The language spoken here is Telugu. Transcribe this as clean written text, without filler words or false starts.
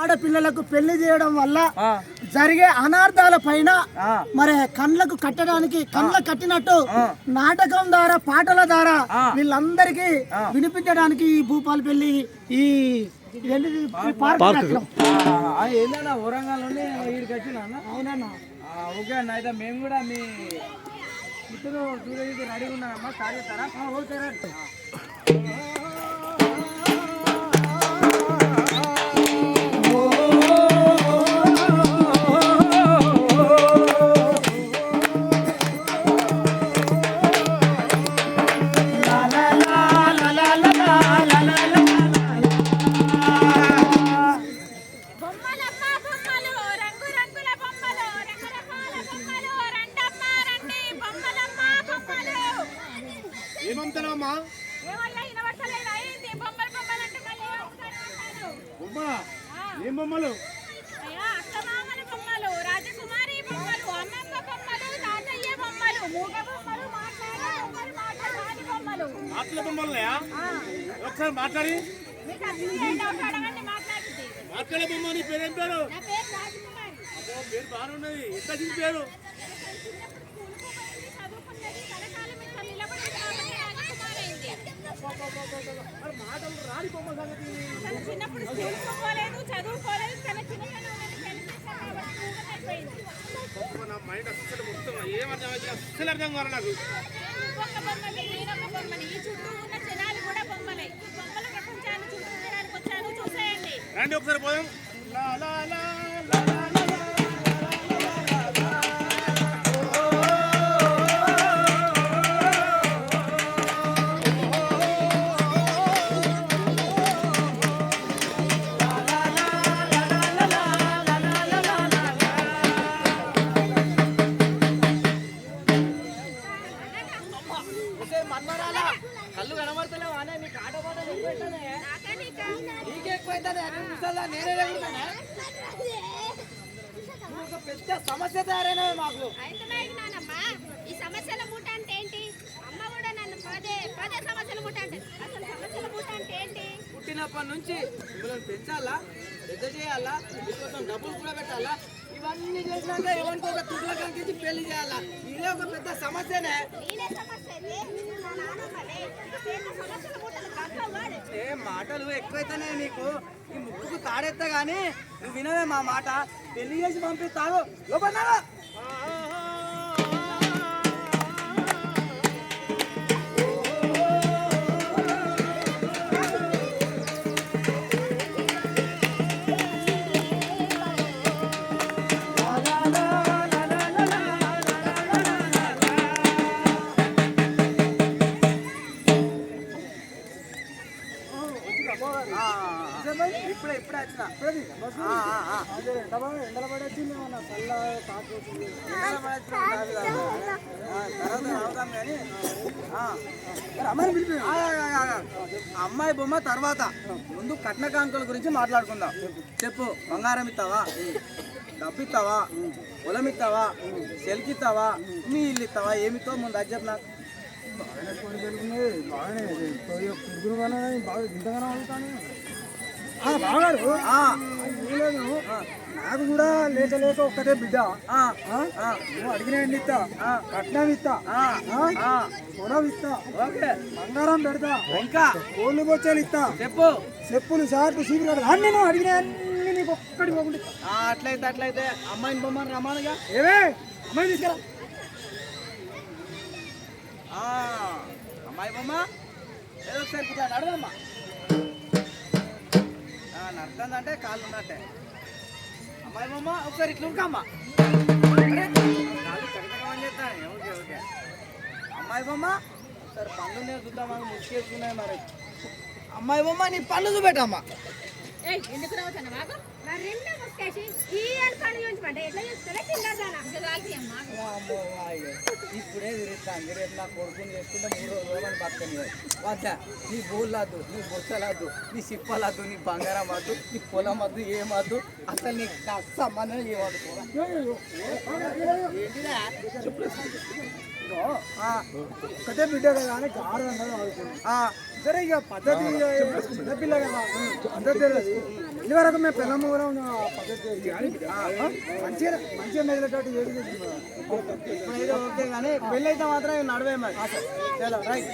ఆడపిల్లలకు పెళ్లి చేయడం వల్ల జరిగే అనార్థాల పైన మరి కళ్ళకు కట్టడానికి కళ్ళ కట్టినట్టు నాటకం ద్వారా పాటల ద్వారా వీళ్ళందరికీ వినిపించడానికి ఈ భూపాలపల్లి ఈ ఏందన్నా ఊరంగాల్లోనే వీడికి వచ్చినా అవునన్నా. ఓకే అన్న, అయితే మేము కూడా మీ ఇద్దరు చూడడానికి రెడీగా ఉన్నామమ్మా, స్టార్ట్ చేస్తారా? ఓకే. ఏం బొమ్మలు? రాజకుమారి బొమ్మలు, అమ్మమ్మ బొమ్మలు, తాతయ్య బొమ్మలు, మూగ బొమ్మలు, మాటల బొమ్మలున్నాయా? ఒకసారి మాట్లాడి మాట్లాడే బొమ్మ. నీ పేరేం పేరు? పేరు బాగున్నది. ఎంత చిన్న పేరు? మాటలు రాని బొమ్మ సంగతి. చిన్నప్పుడు స్కూల్ పోలేదు, చదువుకోలేదు. నా మైండ్ అస్సలు మొత్తం ఏమర్థం అయితే అస్సలు అర్థం కావాలి నాకు. రండి ఒకసారి పోదాం. కళ్ళు కనబడతలేవు అనే నీకు ఆట పాట పెద్ద సమస్య తయారైన మాకు. ఈ సమస్యల మూట అంటే ఏంటి? అమ్మ కూడా నన్ను పదే పదే సమస్యల మూట అంటే అసలు సమస్యల మూట అంటే ఏంటి? పుట్టినప్పటి నుంచి మిమ్మల్ని పెంచాలా, పెద్ద చేయాలా, మీకోసం డబ్బులు కూడా పెట్టాలా, ఇవన్నీ చేసినాక ఎవరికి ఒక తుట్ల కనిపించి పెళ్లి చేయాలా. ఇదే ఒక పెద్ద సమస్యనే. ఏ మాటలు ఎక్కువైతేనే నీకు ఈ ముక్కుకు తాడెత్తా గానీ నువ్వు వినవే మా మాట. పెళ్లి చేసి పంపిస్తాను లోపల. ఇప్పుడే వచ్చిన ఎండల పడేసింది అమ్మాయి బొమ్మ తర్వాత ముందు కట్న కానుకల గురించి మాట్లాడుకుందాం. చెప్పు, బంగారం ఇస్తావా, డబ్బు ఇస్తావా, పొలం ఇస్తావా, సెల్కి ఇస్తావా, మీ ఇల్లు ఇస్తావా, ఏమిస్తావు ముందు అది చెప్పు నాకు. బాగానే కొన్ని తెలుగున్నాయి, బాగానే పురుగులు కానీ బాగా ఇంతగానో అవుతాను. బాగారు నాకు కూడా లేక లేక ఒక్కటే బిడ్డ. నువ్వు అడిగిన ఇస్తా, కట్నం ఇస్తా, పొలం ఇస్తా, బంగారం పెడతా, ఇంకా కోళ్ళు బొచ్చాలు ఇస్తా, చెప్పులు షార్ట్ సీపులు అన్ని నువ్వు అడిగిన అన్ని నీకు ఒక్కటి పోకుండా. అట్లయితే అమ్మాయిని బొమ్మని రమ్మానుగా. ఏమే అమ్మాయి తీసుకురా. అమ్మాయి బొమ్మ ఏదో ఒకసారి నడదమ్మా. నడుతుందంటే కాళ్ళు ఉన్నట్టే. అమ్మాయి బొమ్మ ఒకసారి ఇట్లా ఉరుకమ్మా. Okay okay. అమ్మాయి బొమ్మ సరే పళ్ళు నేను చూద్దామా, ముసుకేసుకున్నాయి మరి. అమ్మాయి బొమ్మ నీ పళ్ళు చూపెట్టమ్మా. ఎందుకు రావుతాను బాబు? ఇప్పుడే తిరుగుతాను. రేపు నా కొడుకుని చేసుకుంటే 3 రోజులు పక్కని వద్దా. నీ బోళ్ళద్దు, నీ బొచ్చలద్దు, నీ సిప్పలద్దు, నీ బంగారం వద్దు, నీ పొలం వద్దు, ఏమద్దు, అసలు నీకు సంబంధం ఏమద్దు. ఏంటిదా చెప్పు. ఒక్కటే బిడ్డ కదా అని గారు అన్నది ఆడుకున్నాం. సరే ఇక పద్ధతి చిన్నపిల్ల కదా పద్ధతి తెలియదు. ఇది వరకు మేము పిల్లమ్మ కూడా పద్ధతి మంచిగా మంచిగా మెదిలేటట్టు ఏది ఇప్పుడైతే ఓకే కానీ పెళ్ళి అయితే మాత్రం నడవే మరి. చలో రైట్.